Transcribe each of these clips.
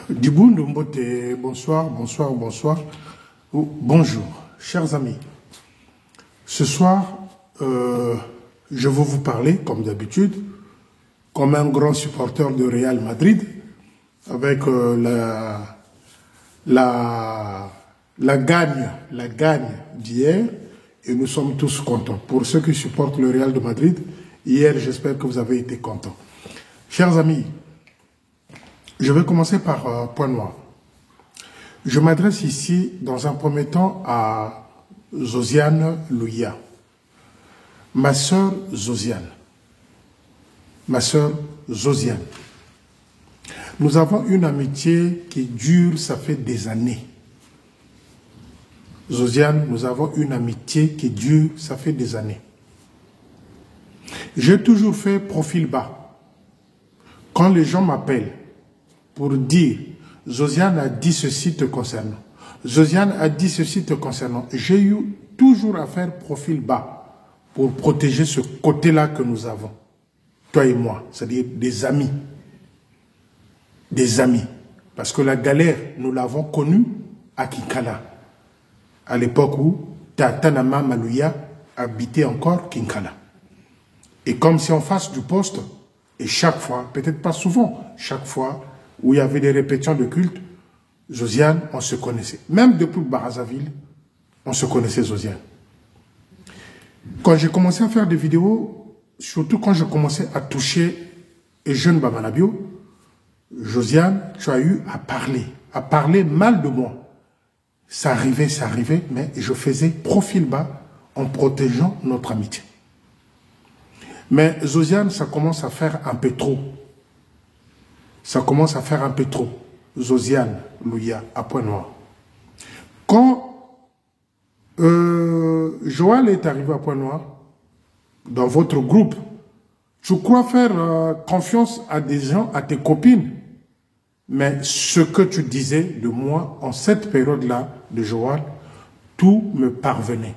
Dibundu Mbote, bonsoir, bonsoir, bonsoir. Bonjour, chers amis. Ce soir, je vais vous parler, comme d'habitude, comme un grand supporter de Real Madrid, avec la gagne d'hier, et nous sommes tous contents. Pour ceux qui supportent le Real de Madrid, hier, j'espère que vous avez été contents. Chers amis, je vais commencer par point noir. Je m'adresse ici, dans un premier temps, à Josiane Louia. Ma sœur Josiane. Ma sœur Josiane. Nous avons une amitié qui dure, ça fait des années. Josiane, nous avons une amitié qui dure, ça fait des années. J'ai toujours fait profil bas. Quand les gens m'appellent pour dire « Josiane a dit ceci te concernant ». Josiane a dit ceci te concernant. J'ai eu toujours à faire profil bas pour protéger ce côté-là que nous avons. Toi et moi, c'est-à-dire des amis. Des amis. Parce que la galère, nous l'avons connue à Kinkala. À l'époque où Tatanama Malouya habitait encore Kinkala. Et comme si en face du poste, et chaque fois, peut-être pas souvent, chaque fois où il y avait des répétitions de culte, Josiane, on se connaissait. Même depuis Brazzaville, on se connaissait Josiane. Quand j'ai commencé à faire des vidéos, surtout quand je commençais à toucher les jeunes Bamanabio, Josiane, tu as eu à parler mal de moi. Ça arrivait, mais je faisais profil bas en protégeant notre amitié. Mais Josiane, ça commence à faire un peu trop. Ça commence à faire un peu trop. Josiane Louia, à point noir. Quand Joël est arrivé à point noir, dans votre groupe, tu crois faire confiance à des gens, à tes copines. Mais ce que tu disais de moi, en cette période-là, de Joël, tout me parvenait.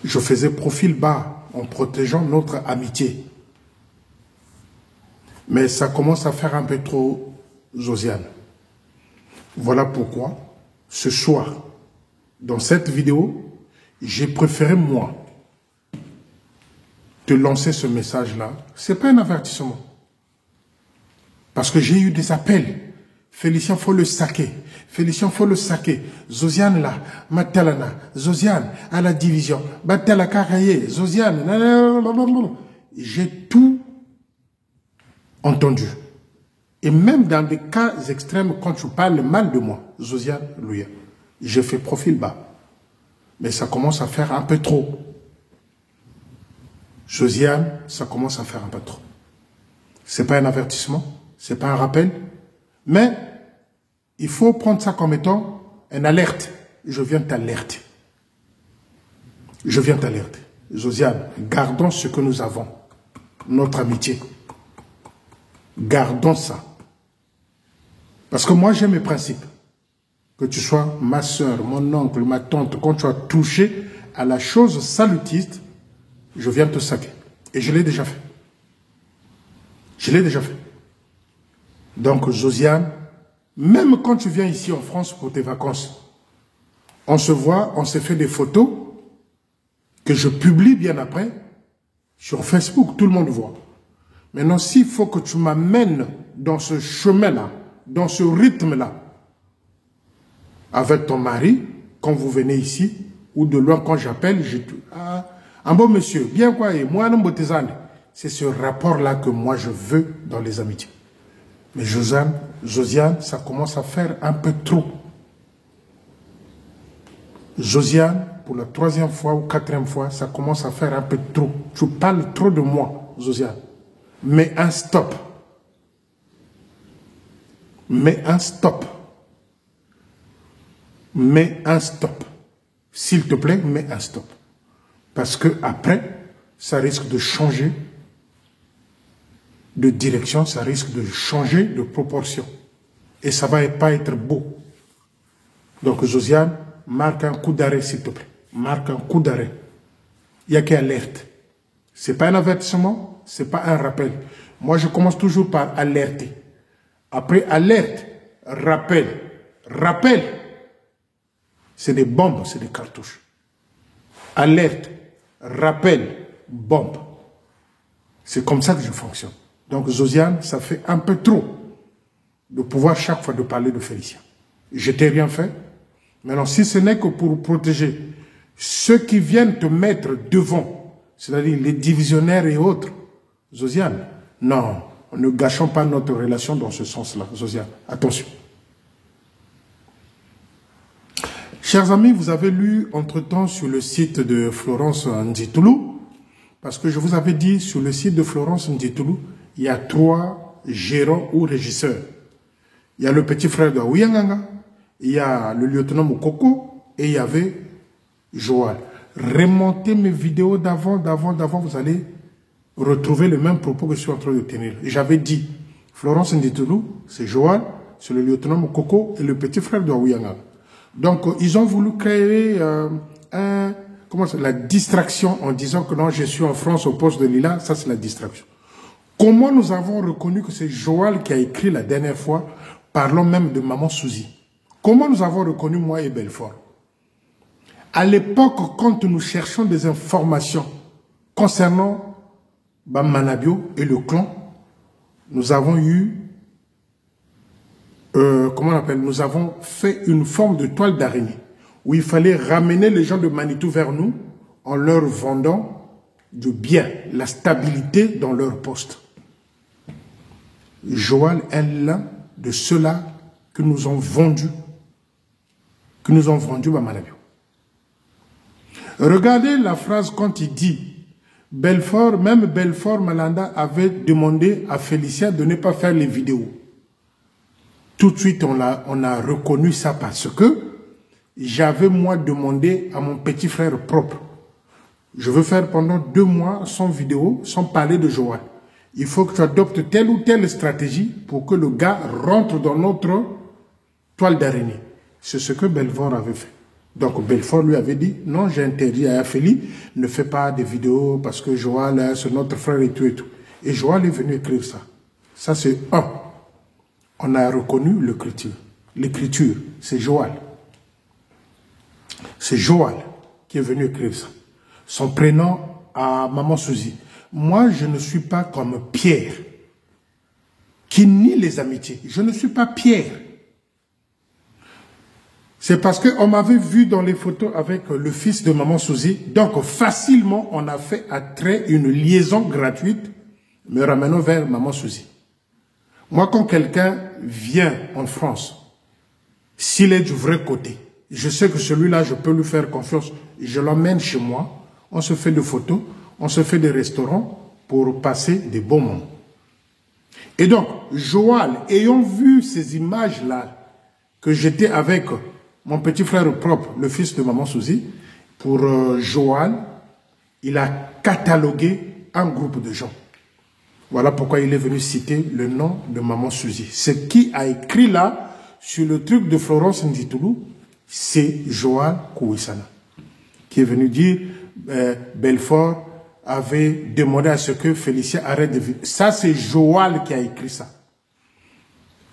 Je faisais profil bas en protégeant notre amitié. Mais ça commence à faire un peu trop Josiane. Voilà pourquoi, ce soir, dans cette vidéo, j'ai préféré, moi, te lancer ce message-là. Ce n'est pas un avertissement. Parce que j'ai eu des appels. Félicien, faut le saquer. Félicien, faut le saquer. Josiane là, Matalana. Josiane à la division. Batala Karaye. Josiane. J'ai tout entendu. Et même dans des cas extrêmes, quand tu parles mal de moi, Josiane Louia, j'ai fait profil bas. Mais ça commence à faire un peu trop. Josiane, ça commence à faire un peu trop. C'est pas un avertissement, c'est pas un rappel, mais il faut prendre ça comme étant une alerte. Je viens t'alerter. Je viens t'alerter. Josiane, gardons ce que nous avons, notre amitié. Gardons ça. Parce que moi, j'ai mes principes. Que tu sois ma soeur, mon oncle, ma tante, quand tu as touché à la chose salutiste, je viens te saquer. Et je l'ai déjà fait. Je l'ai déjà fait. Donc, Josiane, même quand tu viens ici en France pour tes vacances, on se voit, on s'est fait des photos que je publie bien après sur Facebook, tout le monde voit. Maintenant, s'il faut que tu m'amènes dans ce chemin-là, dans ce rythme-là, avec ton mari, quand vous venez ici, ou de loin quand j'appelle, un bon monsieur, bien quoi, et moi, c'est ce rapport-là que moi je veux dans les amitiés. Mais Josiane, ça commence à faire un peu trop. Josiane, pour la 3e fois ou 4e fois, ça commence à faire un peu trop. Tu parles trop de moi, Josiane. Mais un stop. Mais un stop. Mais un stop. S'il te plaît, mets un stop. Parce que après, ça risque de changer de direction, ça risque de changer de proportion. Et ça ne va pas être beau. Donc, Josiane, marque un coup d'arrêt, s'il te plaît. Marque un coup d'arrêt. Il n'y a qu'une alerte. Ce n'est pas un avertissement, ce n'est pas un rappel. Moi, je commence toujours par alerter. Après alerte, rappel. Rappel, c'est des bombes, c'est des cartouches. Alerte, rappel, bombe. C'est comme ça que je fonctionne. Donc, Josiane, ça fait un peu trop de pouvoir chaque fois de parler de Félicien. Je t'ai rien fait. Maintenant, si ce n'est que pour protéger ceux qui viennent te mettre devant, c'est-à-dire les divisionnaires et autres, Josiane, non, ne gâchons pas notre relation dans ce sens-là, Josiane. Attention. Chers amis, vous avez lu entre-temps sur le site de Florence Nditoulou, parce que je vous avais dit, sur le site de Florence Nditoulou, il y a 3 gérants ou régisseurs. Il y a le petit frère de Ouyanganga, il y a le lieutenant Moukoko, et il y avait Joal. Remontez mes vidéos d'avant, vous allez retrouver le même propos que je suis en train de tenir. J'avais dit, Florence Nditoulou, c'est Joal, c'est le lieutenant Moukoko et le petit frère de Ouyanganga. Donc, ils ont voulu créer la distraction en disant que non, je suis en France au poste de Lila, ça c'est la distraction. Comment nous avons reconnu que c'est Joal qui a écrit la dernière fois, parlons même de Maman Souzi. Comment nous avons reconnu moi et Belfort? À l'époque, quand nous cherchions des informations concernant Bam Manabio et le clan, nous avons eu, nous avons fait une forme de toile d'araignée où il fallait ramener les gens de Manitou vers nous en leur vendant du bien, la stabilité dans leur poste. Joal est l'un de ceux-là que nous ont vendus, Bam Manabio. Regardez la phrase quand il dit Belfort, même Belfort Malanda avait demandé à Félicien de ne pas faire les vidéos. Tout de suite, on a reconnu ça parce que j'avais moi demandé à mon petit frère propre. Je veux faire pendant 2 mois sans vidéo, sans parler de Joal. Il faut que tu adoptes telle ou telle stratégie pour que le gars rentre dans notre toile d'araignée. C'est ce que Belfort avait fait. Donc Belfort lui avait dit, non, j'ai interdit à Afélie, ne fais pas de vidéos parce que Joal, c'est notre frère et tout et tout. Et Joal est venu écrire ça. Ça c'est un. On a reconnu l'écriture. L'écriture, c'est Joal. C'est Joal qui est venu écrire ça. Son prénom à Maman Souzi. Moi, je ne suis pas comme Pierre, qui nie les amitiés. Je ne suis pas Pierre. C'est parce qu'on m'avait vu dans les photos avec le fils de Maman Souzi. Donc, facilement, on a fait attrait une liaison gratuite, me ramenant vers Maman Souzi. Moi, quand quelqu'un vient en France, s'il est du vrai côté, je sais que celui-là, je peux lui faire confiance. Je l'emmène chez moi, on se fait des photos, on se fait des restaurants pour passer des bons moments. Et donc, Joal, ayant vu ces images-là, que j'étais avec mon petit frère propre, le fils de Maman Souzi, pour Joal, il a catalogué un groupe de gens. Voilà pourquoi il est venu citer le nom de Maman Souzi. Ce qui a écrit là, sur le truc de Florence Nditoulou, c'est Joal Kouissana, qui est venu dire Belfort avait demandé à ce que Félicien arrête de vivre. Ça, c'est Joal qui a écrit ça.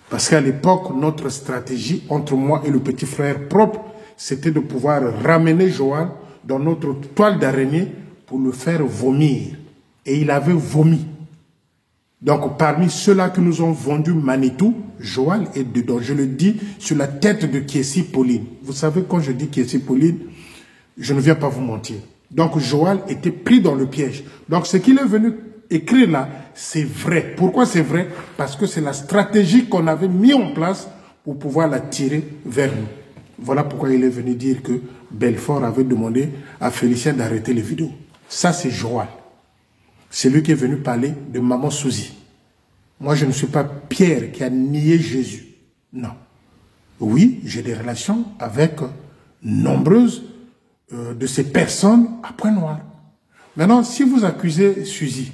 Parce qu'à l'époque, notre stratégie entre moi et le petit frère propre, c'était de pouvoir ramener Joal dans notre toile d'araignée pour le faire vomir. Et il avait vomi. Donc, parmi ceux-là que nous ont vendu Manitou, Joal est dedans. Je le dis sur la tête de Kiessi Pauline. Vous savez, quand je dis Kiessi Pauline, je ne viens pas vous mentir. Donc, Joal était pris dans le piège. Donc, ce qu'il est venu écrire là, c'est vrai. Pourquoi c'est vrai? Parce que c'est la stratégie qu'on avait mis en place pour pouvoir la tirer vers nous. Voilà pourquoi il est venu dire que Belfort avait demandé à Félicien d'arrêter les vidéos. Ça, c'est Joal. C'est lui qui est venu parler de Maman Souzi. Moi, je ne suis pas Pierre qui a nié Jésus. Non. Oui, j'ai des relations avec nombreuses de ces personnes à point noir. Maintenant, si vous accusez Suzy,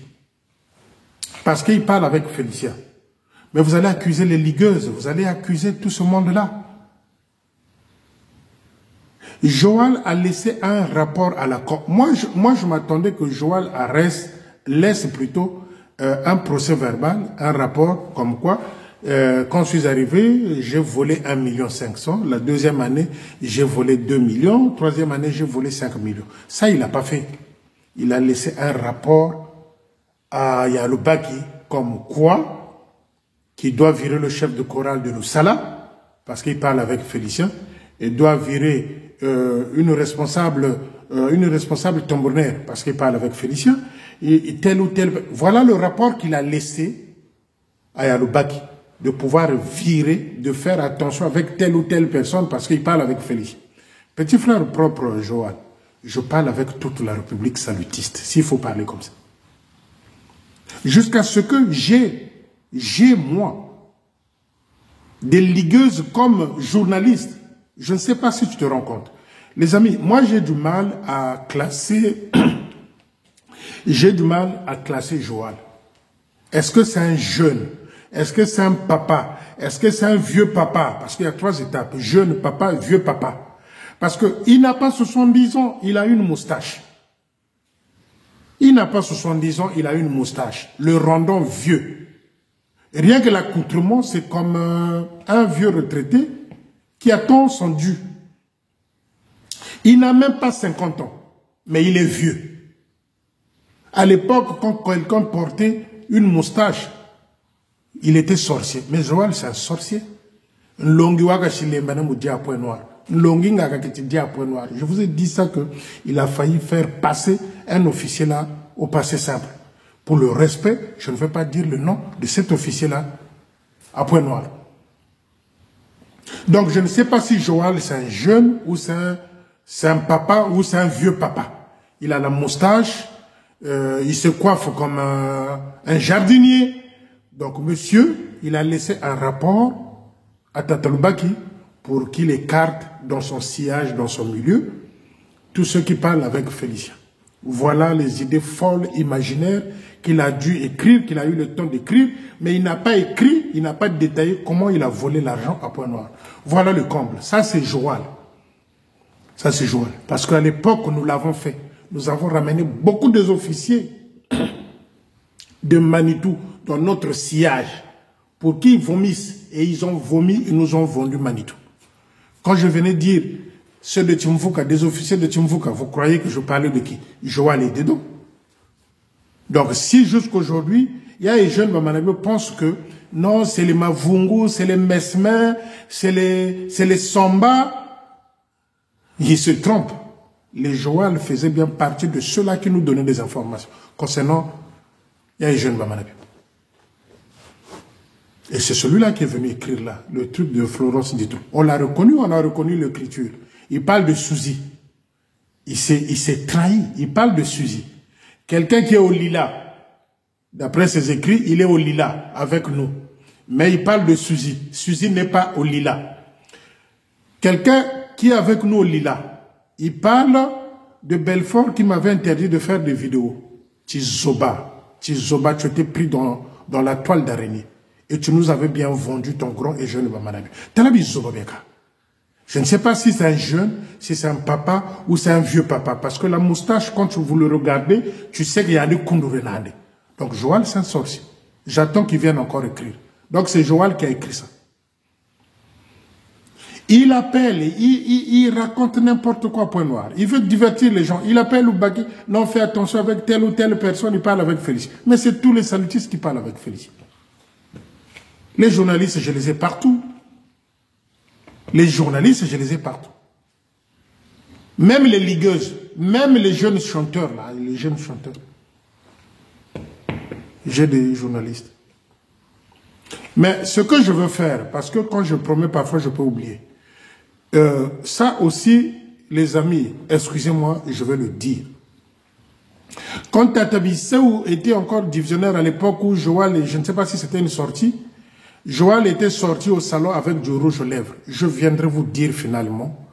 parce qu'il parle avec Félicien, mais vous allez accuser les ligueuses, vous allez accuser tout ce monde-là. Joal a laissé un rapport à la Cour. Moi, je m'attendais que Joal laisse plutôt un procès verbal, un rapport comme quoi, quand je suis arrivé, j'ai volé 1,5 million. La deuxième année, j'ai volé 2 millions. Troisième année, j'ai volé 5 millions. Ça, il n'a pas fait. Il a laissé un rapport à Yalobaki comme quoi, qui doit virer le chef de chorale de Lusala, parce qu'il parle avec Félicien, et doit virer une responsable tambourinaire, parce qu'il parle avec Félicien, et tel ou tel. Voilà le rapport qu'il a laissé à Yalobaki, de pouvoir virer, de faire attention avec telle ou telle personne, parce qu'il parle avec Félicien. Petit frère propre, Joël, je parle avec toute la République salutiste, s'il faut parler comme ça. Jusqu'à ce que j'ai moi, des ligueuses comme journaliste. Je ne sais pas si tu te rends compte. Les amis, moi j'ai du mal à classer, j'ai du mal à classer Joël. Est-ce que c'est un jeune? Est-ce que c'est un papa? Est-ce que c'est un vieux papa? Parce qu'il y a 3 étapes. Jeune papa, vieux papa. Parce qu'il n'a pas 70 ans, il a une moustache. Il n'a pas 70 ans, il a une moustache. Le rendant vieux. Rien que l'accoutrement, c'est comme un vieux retraité qui attend son dû. Il n'a même pas 50 ans, mais il est vieux. À l'époque, quand quelqu'un portait une moustache, il était sorcier. Mais Joël, c'est un sorcier. Je vous ai dit ça qu'il a failli faire passer un officier là au passé simple. Pour le respect, je ne vais pas dire le nom de cet officier-là à point noir. Donc, je ne sais pas si Joël, c'est un jeune ou c'est un papa ou c'est un vieux papa. Il a la moustache, il se coiffe comme un jardinier. Donc, monsieur, il a laissé un rapport à Tatalubaki pour qu'il écarte dans son sillage, dans son milieu, tous ceux qui parlent avec Félicien. Voilà les idées folles, imaginaires qu'il a dû écrire, qu'il a eu le temps d'écrire, mais il n'a pas écrit, il n'a pas détaillé comment il a volé l'argent à Point Noir. Voilà le comble. Ça, c'est Joël. Ça, c'est Joël. Parce qu'à l'époque, nous l'avons fait. Nous avons ramené beaucoup des officiers de Manitou dans notre sillage pour qu'ils vomissent. Et ils ont vomi, ils nous ont vendu Manitou. Quand je venais dire ceux de Timfouka, des officiers de Timfouka, vous croyez que je parlais de qui? Joël est dedans. Donc, si jusqu'aujourd'hui, il y a des jeunes, qui pensent que non, c'est les Mavungu, c'est les Mesmer, c'est les Samba, ils se trompent. Les Joël faisaient bien partie de ceux-là qui nous donnaient des informations concernant, il y a des jeunes, Et c'est celui-là qui est venu écrire là, le truc de Florence Ditro. On l'a reconnu, on a reconnu l'écriture. Il parle de Suzy. Il s'est trahi. Il parle de Suzy. Quelqu'un qui est au Lila. D'après ses écrits, il est au Lila avec nous. Mais il parle de Suzy. Suzy n'est pas au Lila. Quelqu'un qui est avec nous au Lila. Il parle de Belfort qui m'avait interdit de faire des vidéos. Tizoba. Tizoba, tu étais pris dans la toile d'araignée. Et tu nous avais bien vendu ton grand et jeune Bamanabi. Talabi Zoba Beka. Je ne sais pas si c'est un jeune, si c'est un papa ou c'est un vieux papa. Parce que la moustache, quand vous le regardez, tu sais qu'il y a des Kundurenade. Donc Joël, c'est un sorcier. J'attends qu'il vienne encore écrire. Donc c'est Joël qui a écrit ça. Il appelle, il raconte n'importe quoi à Point Noir. Il veut divertir les gens. Il appelle Oubaki. Non, fais attention avec telle ou telle personne, il parle avec Félicien. Mais c'est tous les salutistes qui parlent avec Félicien. Les journalistes, je les ai partout. Les journalistes, je les ai partout. Même les ligueuses, même les jeunes chanteurs, là, les jeunes chanteurs. J'ai des journalistes. Mais ce que je veux faire, parce que quand je promets, parfois je peux oublier. Ça aussi, les amis, excusez-moi, je vais le dire. Quand Tatabissou était encore divisionnaire à l'époque où Joël, je ne sais pas si c'était une sortie, Joël était sorti au salon avec du rouge aux lèvres. Je viendrai vous dire finalement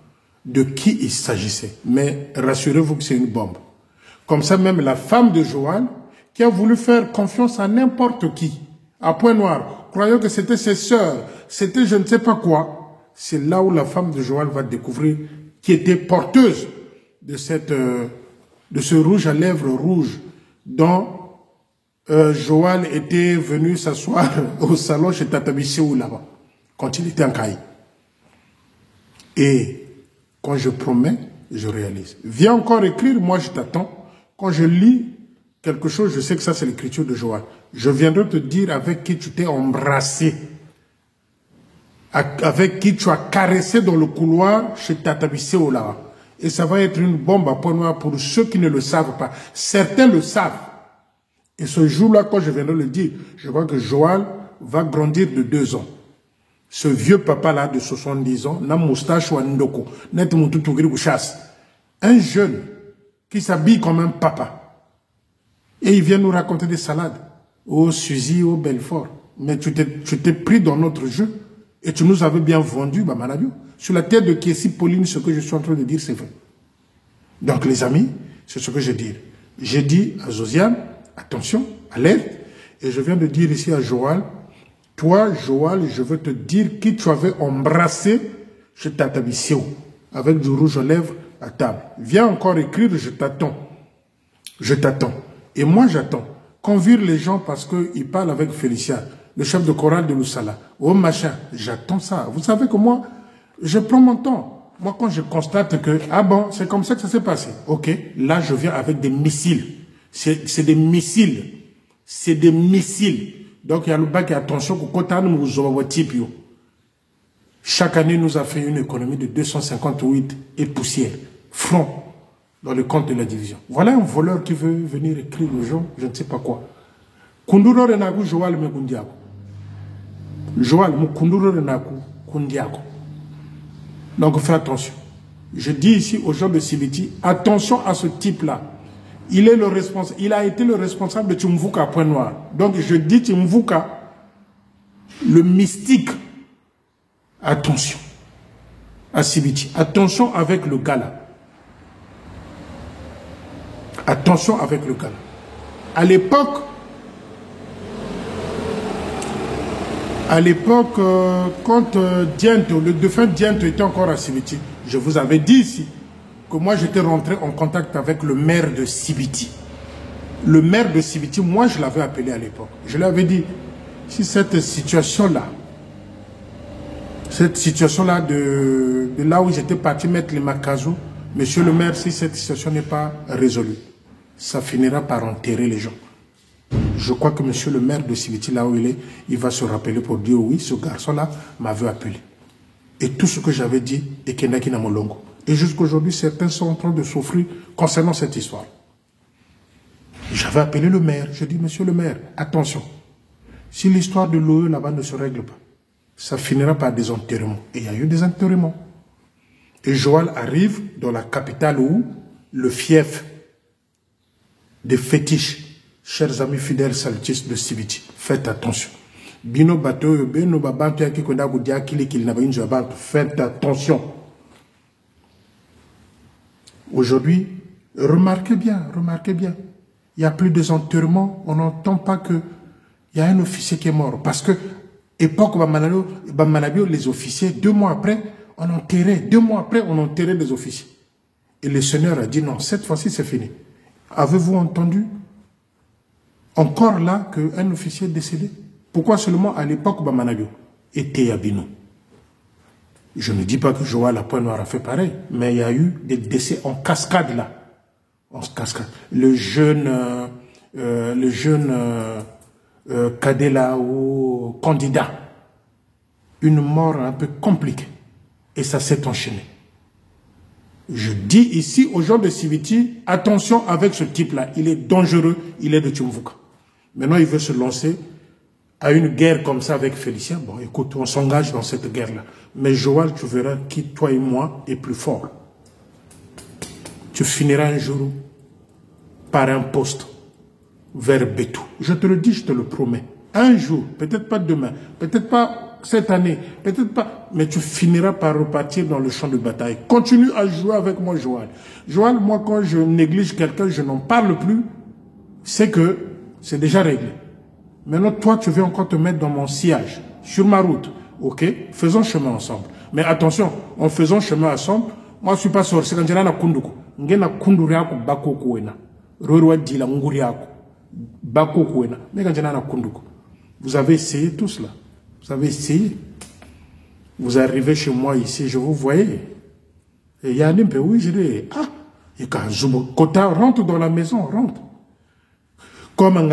de qui il s'agissait. Mais rassurez-vous que c'est une bombe. Comme ça, même la femme de Joël, qui a voulu faire confiance à n'importe qui, à Point Noir, croyant que c'était ses sœurs, c'était je ne sais pas quoi, c'est là où la femme de Joël va découvrir qui était porteuse de ce rouge à lèvres rouge dont Joël était venu s'asseoir au salon chez Tata Bissou là-bas, quand il était en Caï. Et quand je promets, je réalise. Viens encore écrire, moi je t'attends. Quand je lis quelque chose, je sais que ça c'est l'écriture de Joël. Je viendrai te dire avec qui tu t'es embrassé, avec qui tu as caressé dans le couloir chez Tata Bissou là-bas. Et ça va être une bombe à point noir pour ceux qui ne le savent pas. Certains le savent. Et ce jour-là, quand je viendrai le dire, je vois que Joël va grandir de 2 ans. Ce vieux papa-là de 70 ans, n'a moustache ou un ndoko, net chasse. Un jeune qui s'habille comme un papa. Et il vient nous raconter des salades. Oh, Suzy, oh, Belfort. Mais tu t'es pris dans notre jeu. Et tu nous avais bien vendu, Bamanabio. Sur la tête de Kiesi Pauline, ce que je suis en train de dire, c'est vrai. Donc, les amis, c'est ce que je dis. J'ai dit à Josiane, attention, alerte. Et je viens de dire ici à Joël, toi, Joël, je veux te dire qui tu avais embrassé chez Tata Bissou, avec du rouge aux lèvres à table. Viens encore écrire, je t'attends. Je t'attends. Et moi, j'attends. Convire les gens parce qu'ils parlent avec Félicien, le chef de chorale de Loussala. Oh, machin, j'attends ça. Vous savez que moi, je prends mon temps. Moi, quand je constate que, ah bon, c'est comme ça que ça s'est passé. Ok, là, je viens avec des missiles. C'est des missiles. C'est des missiles. Donc, il y a le bac et attention, chaque année, nous a fait une économie de 258 et poussière, francs, dans le compte de la division. Voilà un voleur qui veut venir écrire aux gens, je ne sais pas quoi. Kunduro Renaku, Joël Mekundiako. Joël Mukunduro Renaku, Kundiako. Donc, fais attention. Je dis ici aux gens de Sibiti, attention à ce type-là. Il est le responsable, il a été le responsable de Tumvuka Point Noir. Donc je dis Tumvuka, le mystique. Attention à Sibiti. Attention avec le gars là. Attention avec le gars là. À l'époque, quand Diento, le défunt Diento était encore à Sibiti, je vous avais dit ici que moi j'étais rentré en contact avec le maire de Sibiti. Le maire de Sibiti, moi je l'avais appelé à l'époque. Je lui avais dit, si cette situation-là de là où j'étais parti mettre les macazos, monsieur le maire, si cette situation n'est pas résolue, ça finira par enterrer les gens. Je crois que monsieur le maire de Sibiti, là où il est, il va se rappeler pour dire oui, ce garçon-là m'avait appelé. Et tout ce que j'avais dit est Kenaki Namolongo. Et jusqu'aujourd'hui, certains sont en train de souffrir concernant cette histoire. J'avais appelé le maire. Je dis, monsieur le maire, attention. Si l'histoire de l'OE là-bas ne se règle pas, ça finira par des enterrements. Et il y a eu des enterrements. Et Joël arrive dans la capitale où le fief des fétiches, chers amis fidèles saltistes de Sibiti, faites attention. Bino bateau, bino babantu yaki konda gudia kili kili na bayinjo abantu, faites attention. Aujourd'hui, remarquez bien, il n'y a plus de enterrements, on n'entend pas qu'il y a un officier qui est mort. Parce que, époque Bamanabio, les officiers, 2 mois après, on enterrait, 2 mois après, on enterrait les officiers. Et le Seigneur a dit non, cette fois-ci c'est fini. Avez-vous entendu encore là qu'un officier est décédé? Pourquoi seulement à l'époque Bamanabio était Yabino? Je ne dis pas que Joël à Point Noir a fait pareil, mais il y a eu des décès en cascade là. En cascade. Le jeune cadet là, ou candidat. Une mort un peu compliquée. Et ça s'est enchaîné. Je dis ici aux gens de Sibiti, attention avec ce type-là. Il est dangereux, il est de Tumvuka. Maintenant, il veut se lancer à une guerre comme ça avec Félicien. Bon, écoute, on s'engage dans cette guerre-là. Mais Joël, tu verras qui, toi et moi, est plus fort. Tu finiras un jour par un poste vers Bétou. Je te le dis, je te le promets. Un jour, peut-être pas demain, peut-être pas cette année, peut-être pas, mais tu finiras par repartir dans le champ de bataille. Continue à jouer avec moi, Joël. Joël, moi, quand je néglige quelqu'un, je n'en parle plus, c'est que c'est déjà réglé. Maintenant, toi, tu veux encore te mettre dans mon sillage, sur ma route. Ok, faisons chemin ensemble. Mais attention, en faisant chemin ensemble, moi, je ne suis pas sorcier. Quand je suis na kunduku, ngena kunduriako bako kuena. Rorwa dila nguriako. Vous avez essayé tout cela. Vous avez essayé. Vous arrivez chez moi ici, je vous voyais. Et il y a un peu, oui, je dis, ah, Kota, rentre dans la maison, rentre. Comme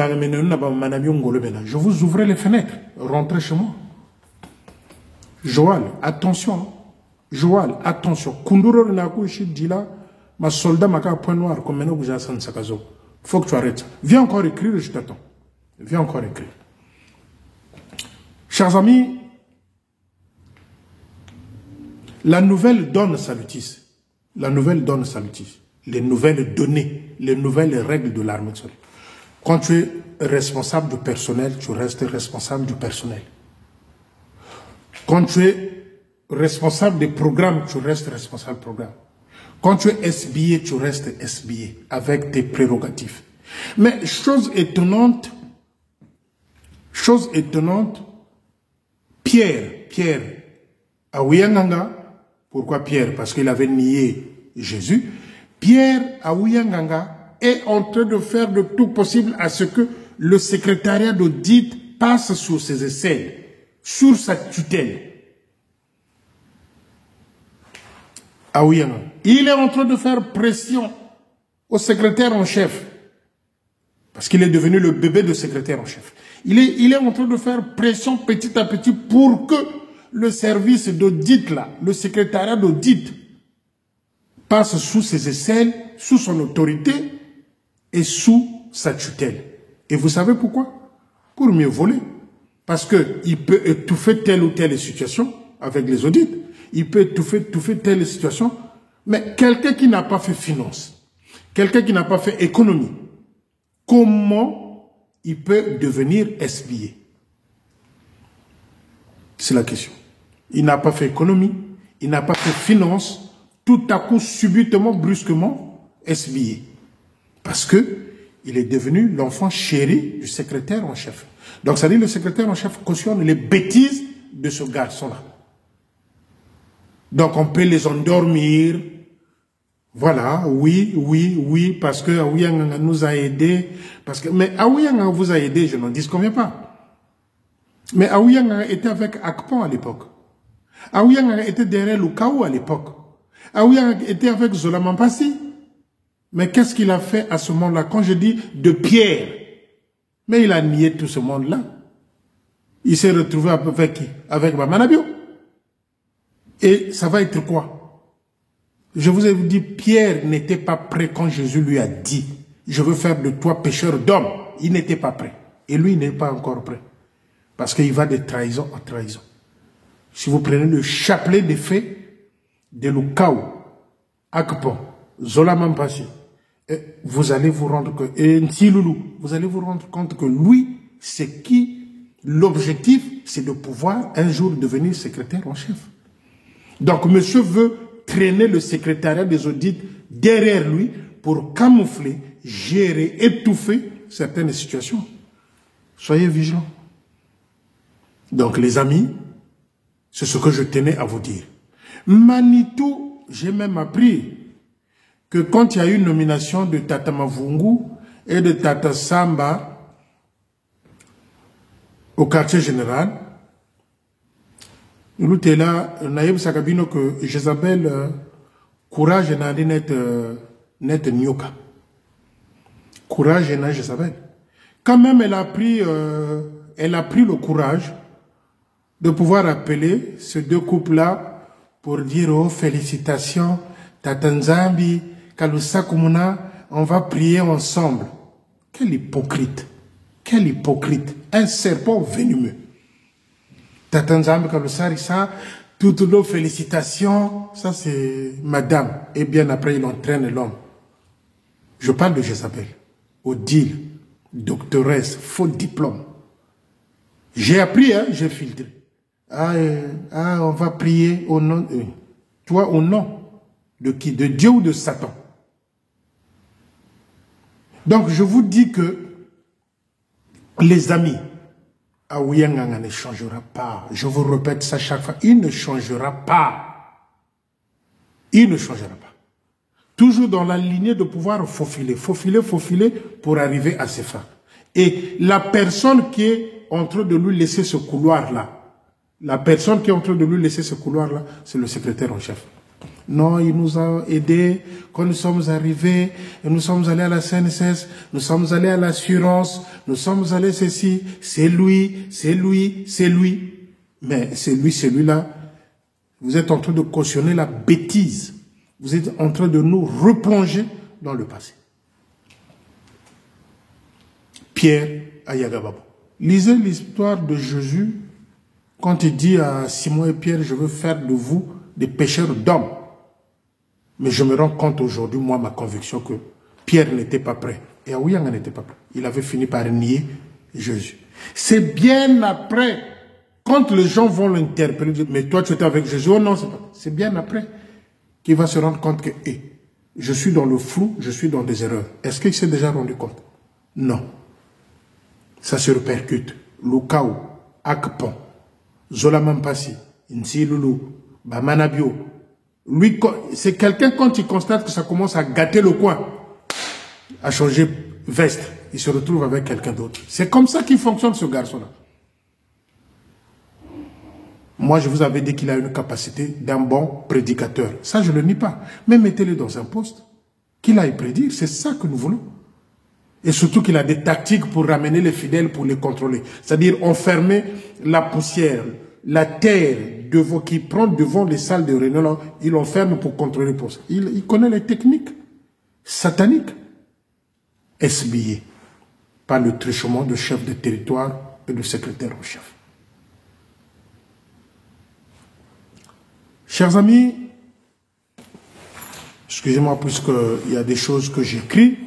je vous ouvrais les fenêtres, rentrez chez moi. Joël, attention. Joël, attention. Kunduro Naku Dila, ma soldat m'a un point noir comme maintenant que j'ai Hassan Sakazo. Faut que tu arrêtes. Viens encore écrire, je t'attends. Viens encore écrire. Chers amis, la nouvelle donne salutis. La nouvelle donne salutis. Les nouvelles données, les nouvelles règles de l'armée. Quand tu es responsable du personnel, tu restes responsable du personnel. Quand tu es responsable des programmes, tu restes responsable du programme. Quand tu es SBA, tu restes SBA avec tes prérogatives. Mais chose étonnante, Pierre, Aouyanganga, pourquoi Pierre? Parce qu'il avait nié Jésus. Pierre Aouyanganga est en train de faire le tout possible à ce que le secrétariat d'audit passe sous ses aisselles, sur sa tutelle. Aouyanganga. Il est en train de faire pression au secrétaire en chef, parce qu'il est devenu le bébé de secrétaire en chef. Il est en train de faire pression petit à petit pour que le service d'audit là, le secrétariat d'audit, passe sous ses aisselles, sous son autorité et sous sa tutelle. Et vous savez pourquoi? Pour mieux voler. Parce qu'il peut étouffer telle ou telle situation avec les audits. Il peut étouffer telle situation. Mais quelqu'un qui n'a pas fait finance, quelqu'un qui n'a pas fait économie, comment il peut devenir SBA? C'est la question. Il n'a pas fait économie, il n'a pas fait finance, tout à coup, subitement, brusquement, SBA. Parce que il est devenu l'enfant chéri du secrétaire en chef. Donc, ça dit le secrétaire en chef cautionne les bêtises de ce garçon-là. Donc, on peut les endormir. Voilà, oui, parce que Aouyanga nous a aidés. Mais Aouyanga vous a aidé, je n'en disconviens pas. Mais Aouyanga était avec Akpon à l'époque. Aouyanga était derrière Lukaou à l'époque. Aouyanga était avec Zola Mampassi. Mais qu'est-ce qu'il a fait à ce monde-là? Quand je dis de Pierre, mais il a nié tout ce monde-là. Il s'est retrouvé avec qui? Avec Bamanabio. Et ça va être quoi? Je vous ai dit, Pierre n'était pas prêt quand Jésus lui a dit, je veux faire de toi pécheur d'hommes. Il n'était pas prêt. Et lui, il n'est pas encore prêt. Parce qu'il va de trahison en trahison. Si vous prenez le chapelet des faits de Lukaou, Akpon, Zola Mampassi, vous allez vous rendre compte, et Ntiloulou, vous allez vous rendre compte que lui, c'est qui, l'objectif, c'est de pouvoir un jour devenir secrétaire en chef. Donc, monsieur veut traîner le secrétariat des audits derrière lui pour camoufler, gérer, étouffer certaines situations. Soyez vigilants. Donc, les amis, c'est ce que je tenais à vous dire. Manitou, j'ai même appris que quand il y a eu une nomination de Tata Mavungu et de Tata Samba au quartier général, nous sommes là, Naïb Sakabino, que Jézabel, courage n'a net nyoka. Courage n'a Jézabel. Quand même, elle a pris le courage de pouvoir appeler ces deux couples-là pour dire, oh, félicitations, Tata Nzambi, Kalusa Kumuna, on va prier ensemble. Quel hypocrite. Quel hypocrite. Un serpent venimeux. Tata Nzambi, Kalusa Rissa, toutes nos félicitations. Ça, c'est madame. Et bien après, il entraîne l'homme. Je parle de Jézabel. Odile, doctoresse, faux diplôme. J'ai appris, hein, j'ai filtré. On va prier au nom de... Toi, au nom de qui? De Dieu ou de Satan? Donc, je vous dis que les amis, Aouyanganga ne changera pas. Je vous répète ça chaque fois. Il ne changera pas. Il ne changera pas. Toujours dans la lignée de pouvoir faufiler pour arriver à ses fins. Et la personne qui est en train de lui laisser ce couloir-là, la personne qui est en train de lui laisser ce couloir-là, c'est le secrétaire en chef. Non, il nous a aidés quand nous sommes arrivés, et nous sommes allés à la CNSS, nous sommes allés à l'assurance, nous sommes allés ceci, c'est lui, c'est lui, c'est lui. Mais c'est lui, celui-là, vous êtes en train de cautionner la bêtise. Vous êtes en train de nous replonger dans le passé. Pierre Ayagababo. Lisez l'histoire de Jésus quand il dit à Simon et Pierre, je veux faire de vous des pêcheurs d'hommes. Mais je me rends compte aujourd'hui, moi, ma conviction que Pierre n'était pas prêt. Et Aouyang n'était pas prêt. Il avait fini par nier Jésus. C'est bien après, quand les gens vont l'interpeller, mais toi tu étais avec Jésus, oh non, c'est bien après qu'il va se rendre compte que je suis dans le flou, je suis dans des erreurs. Est-ce qu'il s'est déjà rendu compte? Non. Ça se répercute. Lukao, Akpon, Zolamampasi, Nsilulu, Bamanabio. Lui, c'est quelqu'un quand il constate que ça commence à gâter le coin, à changer veste, il se retrouve avec quelqu'un d'autre. C'est comme ça qu'il fonctionne ce garçon-là. Moi, je vous avais dit qu'il a une capacité d'un bon prédicateur. Ça, je ne le nie pas. Mais mettez-le dans un poste. Qu'il aille prédire, c'est ça que nous voulons. Et surtout qu'il a des tactiques pour ramener les fidèles, pour les contrôler. C'est-à-dire enfermer la poussière, la terre qui prend devant les salles de réunion, il l'enferme pour contrôler le poste. Il connaît les techniques sataniques. SBA, par le truchement de chef de territoire et de secrétaire au chef. Chers amis, excusez-moi puisqu'il y a des choses que j'écris.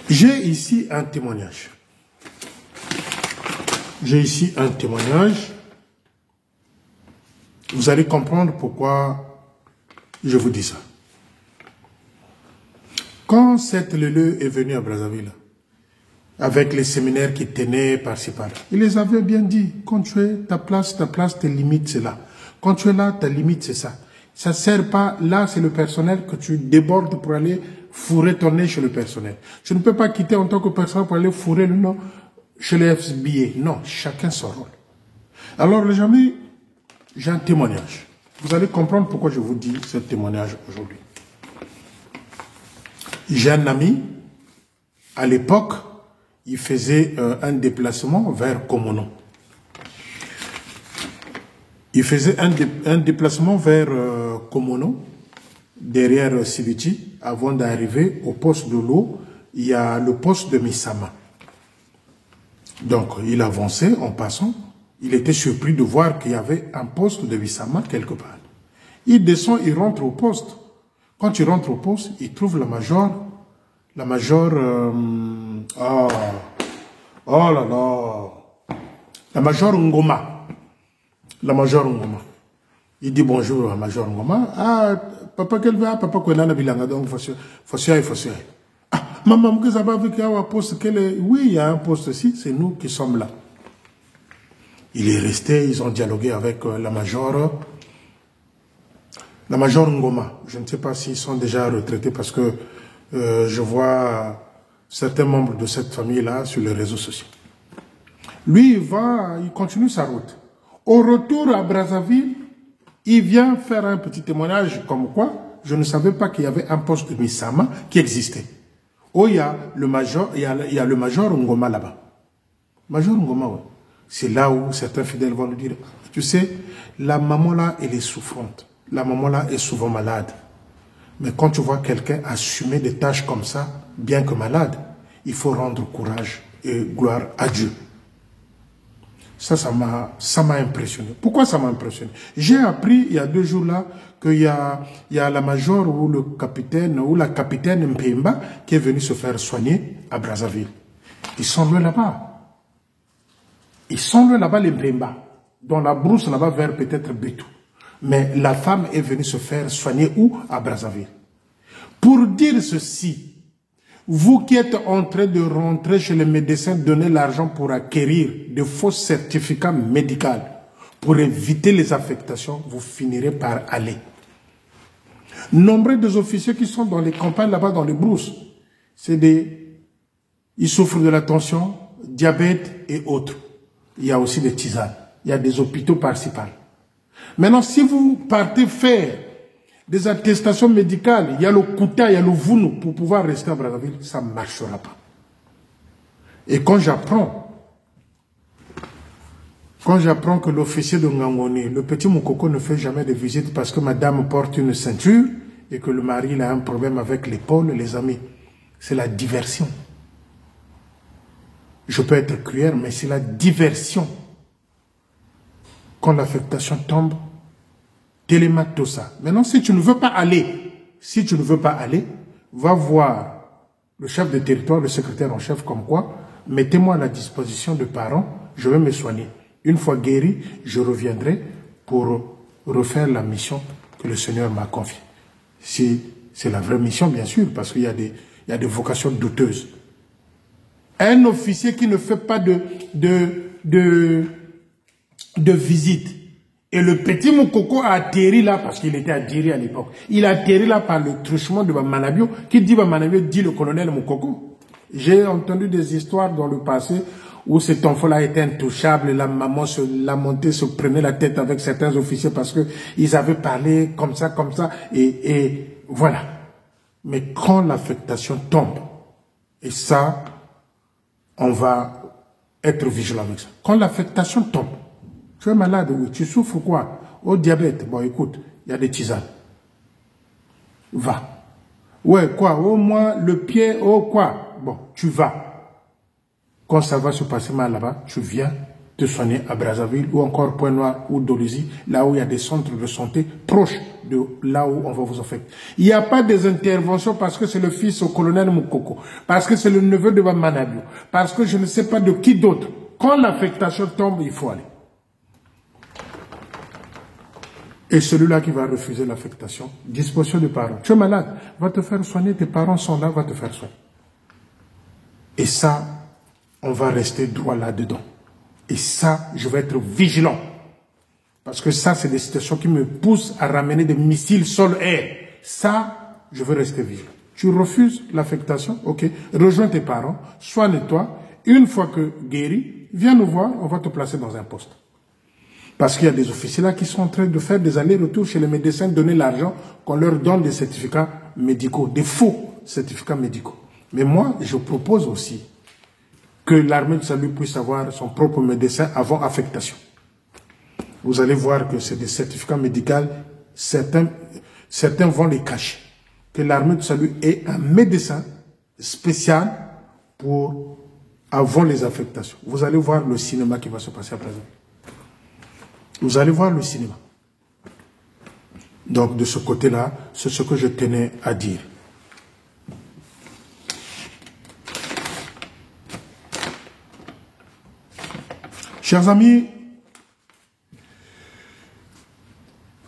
J'ai ici un témoignage. J'ai ici un témoignage. Vous allez comprendre pourquoi je vous dis ça. Quand cette Leleu est venue à Brazzaville, avec les séminaires qui tenaient par-ci par-là, il les avait bien dit, quand tu es ta place, tes limites, c'est là. Quand tu es là, ta limite, c'est ça. Ça ne sert pas, là, c'est le personnel que tu débordes pour aller fourrer ton nez chez le personnel. Tu ne peux pas quitter en tant que personnel pour aller fourrer le nom chez les FBA. Non, chacun son rôle. Alors, les amis, j'ai un témoignage. Vous allez comprendre pourquoi je vous dis ce témoignage aujourd'hui. J'ai un ami, à l'époque, il faisait un déplacement vers Komono. Il faisait un déplacement vers Komono, derrière Sibiti, avant d'arriver au poste de l'eau. Il y a le poste de Misama. Donc, il avançait en passant. Il était surpris de voir qu'il y avait un poste de Misama quelque part. Il descend, il rentre au poste. Quand il rentre au poste, il trouve la major. La major... oh là là. La major Ngoma. La major Ngoma. Il dit bonjour à major Ngoma. Ah, papa quel va, papa qu'on a la bilanga, donc faut ah, maman, vous avez vu qu'il y a un poste, oui, il y a un poste ici, c'est nous qui sommes là. Il est resté, ils ont dialogué avec la major Ngoma. Je ne sais pas s'ils sont déjà retraités parce que je vois certains membres de cette famille-là sur les réseaux sociaux. Lui, il continue sa route. Au retour à Brazzaville, il vient faire un petit témoignage comme quoi je ne savais pas qu'il y avait un poste de Misama qui existait. Oh, il y a le major Ngoma là-bas. Major Ngoma, ouais. C'est là où certains fidèles vont nous dire, tu sais, la maman là, elle est souffrante. La maman là est souvent malade. Mais quand tu vois quelqu'un assumer des tâches comme ça, bien que malade, il faut rendre courage et gloire à Dieu. Ça m'a impressionné. Pourquoi ça m'a impressionné? J'ai appris il y a 2 jours là qu'il y a la major ou le capitaine ou la capitaine Mpemba qui est venue se faire soigner à Brazzaville. Ils sont loin là-bas. Ils sont loin là-bas les Mpemba. Dans la brousse là-bas vers peut-être Bétou. Mais la femme est venue se faire soigner où? À Brazzaville. Pour dire ceci, vous qui êtes en train de rentrer chez les médecins, donner l'argent pour acquérir de faux certificats médicaux, pour éviter les affectations, vous finirez par aller. Nombreux des officiers qui sont dans les campagnes là-bas, dans les brousses, ils souffrent de la tension, diabète et autres. Il y a aussi des tisanes. Il y a des hôpitaux par-ci-par. Maintenant, si vous partez faire des attestations médicales, il y a le Kouta, il y a le Vounou pour pouvoir rester à Brazzaville, ça ne marchera pas. Et quand j'apprends que l'officier de Ngangoni, le petit Moukoko ne fait jamais de visite parce que madame porte une ceinture et que le mari il a un problème avec l'épaule, les amis, c'est la diversion. Je peux être cruel, mais c'est la diversion. Quand l'affectation tombe, télémate tout ça. Maintenant, si tu ne veux pas aller, va voir le chef de territoire, le secrétaire en chef, comme quoi, mettez-moi à la disposition de parents, je vais me soigner. Une fois guéri, je reviendrai pour refaire la mission que le Seigneur m'a confiée. Si c'est la vraie mission, bien sûr, parce qu'il y a des vocations douteuses. Un officier qui ne fait pas de visite, et le petit Moukoko a atterri là, parce qu'il était à Djiri à l'époque, il a atterri là par le truchement de Bamanabio, qui dit Bamanabio dit le colonel Moukoko. J'ai entendu des histoires dans le passé où cet enfant-là était intouchable, la maman se lamentait, se prenait la tête avec certains officiers parce que ils avaient parlé comme ça, et voilà. Mais quand l'affectation tombe, et ça, on va être vigilant avec ça. Quand l'affectation tombe, tu es malade, oui, tu souffres quoi? Au diabète, bon écoute, il y a des tisanes. Va. Ouais, quoi? Au moins le pied, oh quoi? Bon, tu vas. Quand ça va se passer mal là-bas, tu viens te soigner à Brazzaville ou encore Pointe-Noire ou Dolisie, là où il y a des centres de santé proches de là où on va vous affecter. Il n'y a pas des interventions parce que c'est le fils au colonel Moukoko, parce que c'est le neveu de Bamanabio, parce que je ne sais pas de qui d'autre. Quand l'affectation tombe, il faut aller. Et celui-là qui va refuser l'affectation, disposition des parents. Tu es malade, va te faire soigner, tes parents sont là, va te faire soigner. Et ça, on va rester droit là-dedans. Et ça, je vais être vigilant. Parce que ça, c'est des situations qui me poussent à ramener des missiles sol-air. Ça, je veux rester vigilant. Tu refuses l'affectation, ok, rejoins tes parents, soigne-toi. Une fois que guéri, viens nous voir, on va te placer dans un poste. Parce qu'il y a des officiers là qui sont en train de faire des allers-retours chez les médecins, donner l'argent, qu'on leur donne des certificats médicaux, des faux certificats médicaux. Mais moi, je propose aussi que l'armée de salut puisse avoir son propre médecin avant affectation. Vous allez voir que c'est des certificats médicaux, certains vont les cacher. Que l'armée de salut ait un médecin spécial pour avant les affectations. Vous allez voir le cinéma qui va se passer à présent. Vous allez voir le cinéma. Donc de ce côté-là, c'est ce que je tenais à dire. Chers amis,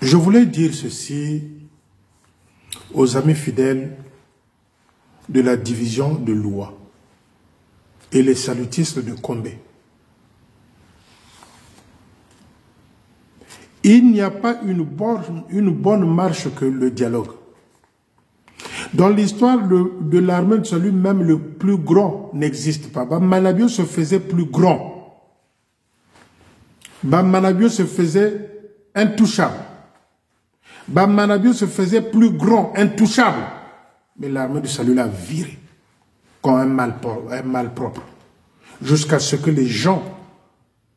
je voulais dire ceci aux amis fidèles de la division de Loua et les salutistes de Kombe. Il n'y a pas une bonne marche que le dialogue. Dans l'histoire de l'armée de salut, même le plus grand n'existe pas. Bamanabio se faisait plus grand. Bamanabio se faisait intouchable. Bamanabio se faisait plus grand, intouchable. Mais l'armée de salut l'a viré comme un mal propre. Jusqu'à ce que les gens,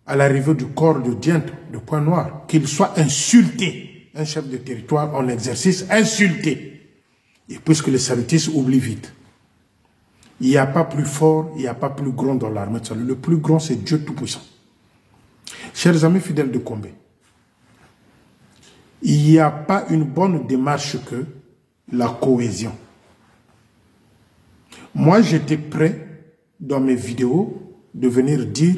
à l'arrivée du corps de Diente, de Pointe-Noire, qu'il soit insulté, un chef de territoire en exercice, insulté. Et puisque les salutistes oublient vite. Il n'y a pas plus fort, il n'y a pas plus grand dans l'armée de salut. Le plus grand, c'est Dieu Tout-Puissant. Chers amis fidèles de Kombe, il n'y a pas une bonne démarche que la cohésion. Moi, j'étais prêt, dans mes vidéos, de venir dire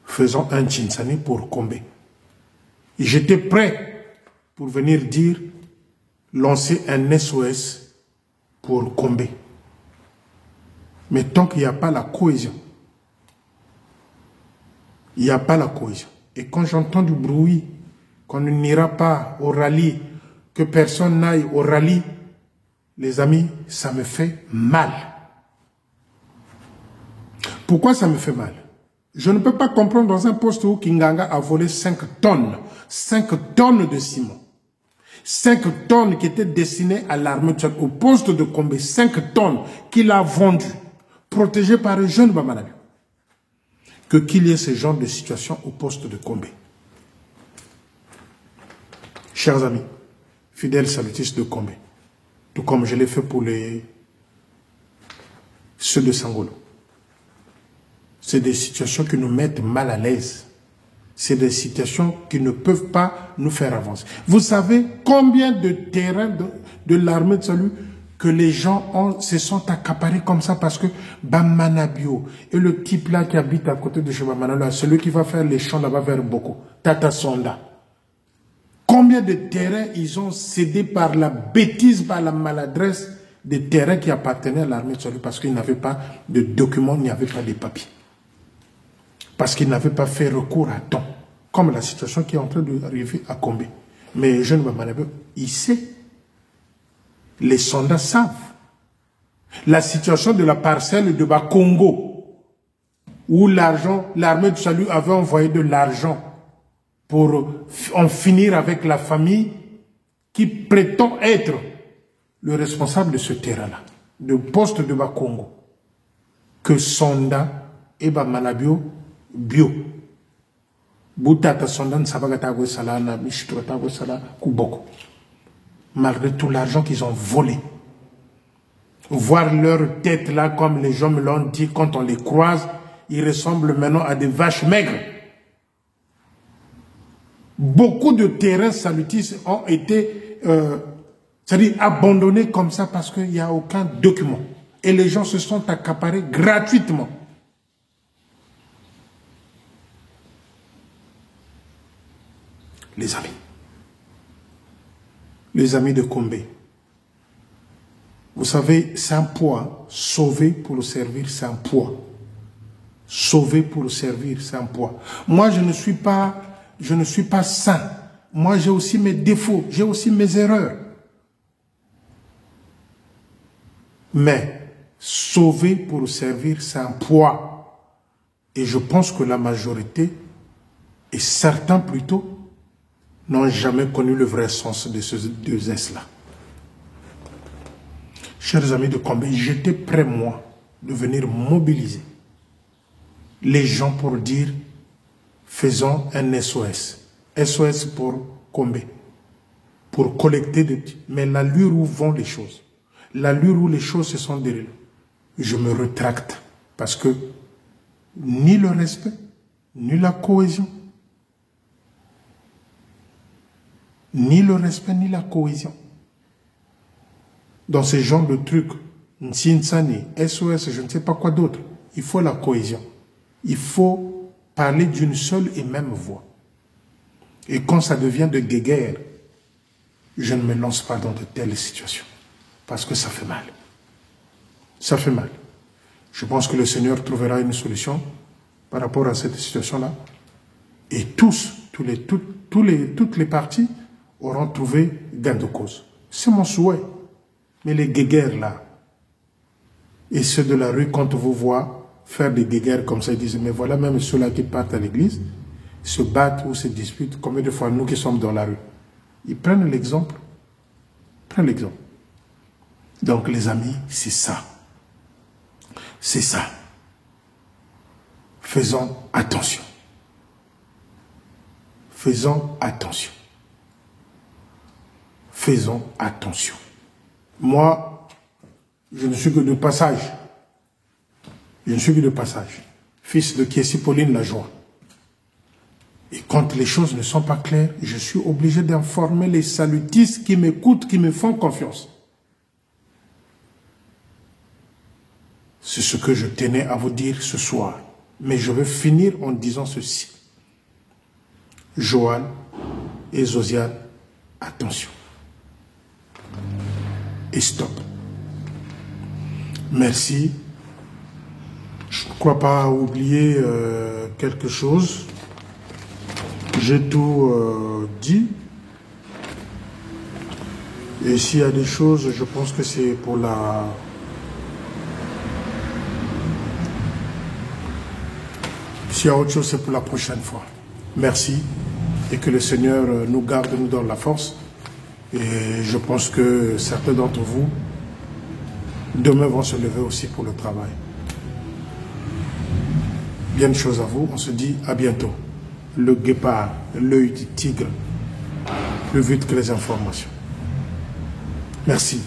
faisons un Chinsani pour Kombe. J'étais prêt pour venir dire lancer un SOS pour Kombe. Mais tant qu'il n'y a pas la cohésion, il n'y a pas la cohésion. Et quand j'entends du bruit, qu'on n'ira pas au rallye que personne n'aille au rallye, les amis, ça me fait mal. Pourquoi ça me fait mal? Je ne peux pas comprendre dans un poste où Kinganga a volé 5 tonnes. 5 tonnes de ciment. 5 tonnes qui étaient destinées à l'armée tchadienne, au poste de Kombe. 5 tonnes qu'il a vendues, protégées par un jeune Bamanabi. Qu'il y ait ce genre de situation au poste de Kombe. Chers amis, fidèles salutistes de Kombe, tout comme je l'ai fait pour ceux de Sangolo. C'est des situations qui nous mettent mal à l'aise. C'est des situations qui ne peuvent pas nous faire avancer. Vous savez combien de terrains de l'armée de salut que les gens se sont accaparés comme ça parce que Bamanabio et le type là qui habite à côté de chez Bamanabio, celui qui va faire les champs là-bas vers Boko, Tata Sonda. Combien de terrains ils ont cédé par la bêtise, par la maladresse, des terrains qui appartenaient à l'armée de salut parce qu'ils n'avaient pas de documents, il n'y avait pas de papiers. Parce qu'ils n'avaient pas fait recours à temps, comme la situation qui est en train d'arriver à Kombe. Mais le jeune Bamanabio, il sait. Les soldats savent. La situation de la parcelle de Bakongo, où l'armée du salut avait envoyé de l'argent pour en finir avec la famille qui prétend être le responsable de ce terrain-là, du poste de Bakongo, que Sonda et Bamanabio bio. Boutata Sonda ne sabagata sala na mishtrota sala kuboko. Malgré tout l'argent qu'ils ont volé. Voir leur tête là, comme les gens me l'ont dit, quand on les croise, ils ressemblent maintenant à des vaches maigres. Beaucoup de terrains salutistes ont été c'est-à-dire abandonnés comme ça parce qu'il n'y a aucun document. Et les gens se sont accaparés gratuitement. Les amis de Kombe, vous savez, c'est un poids. Sauver pour le servir, c'est un poids. Sauver pour le servir, c'est un poids. Moi, je ne suis pas saint. Moi, j'ai aussi mes défauts, j'ai aussi mes erreurs. Mais sauver pour le servir, c'est un poids. Et je pense que la majorité, et certains plutôt, n'ont jamais connu le vrai sens de ces deux gestes-là. Chers amis de Kombe, j'étais prêt, moi, de venir mobiliser les gens pour dire, faisons un SOS. SOS pour Kombe, pour collecter des... Mais l'allure où vont les choses, l'allure où les choses se sont déroulées, je me rétracte parce que ni le respect, ni la cohésion, ni le respect, ni la cohésion. Dans ce genre de trucs, Nsinsani, SOS, je ne sais pas quoi d'autre, il faut la cohésion. Il faut parler d'une seule et même voix. Et quand ça devient de guéguerre, je ne me lance pas dans de telles situations. Parce que ça fait mal. Ça fait mal. Je pense que le Seigneur trouvera une solution par rapport à cette situation-là. Et toutes les parties auront trouvé gain de cause. C'est mon souhait. Mais les guéguerres là, et ceux de la rue, quand on vous voit faire des guéguerres comme ça, ils disent, mais voilà même ceux-là qui partent à l'église, se battent ou se disputent, combien de fois nous qui sommes dans la rue. Ils prennent l'exemple. Prennent l'exemple. Donc les amis, c'est ça. C'est ça. Faisons attention. Faisons attention. Faisons attention. Moi, je ne suis que de passage. Je ne suis que de passage. Fils de Kiesi Pauline Lajoie. Et quand les choses ne sont pas claires, je suis obligé d'informer les salutistes qui m'écoutent, qui me font confiance. C'est ce que je tenais à vous dire ce soir. Mais je veux finir en disant ceci. Joël et Josiane, attention. Et stop. Merci. Je ne crois pas oublier quelque chose. J'ai tout dit. Et s'il y a des choses, je pense que c'est pour la... S'il y a autre chose, c'est pour la prochaine fois. Merci. Et que le Seigneur nous garde, nous donne la force. Et je pense que certains d'entre vous, demain, vont se lever aussi pour le travail. Bien de choses à vous. On se dit à bientôt. Le guépard, l'œil du tigre, plus vite que les informations. Merci.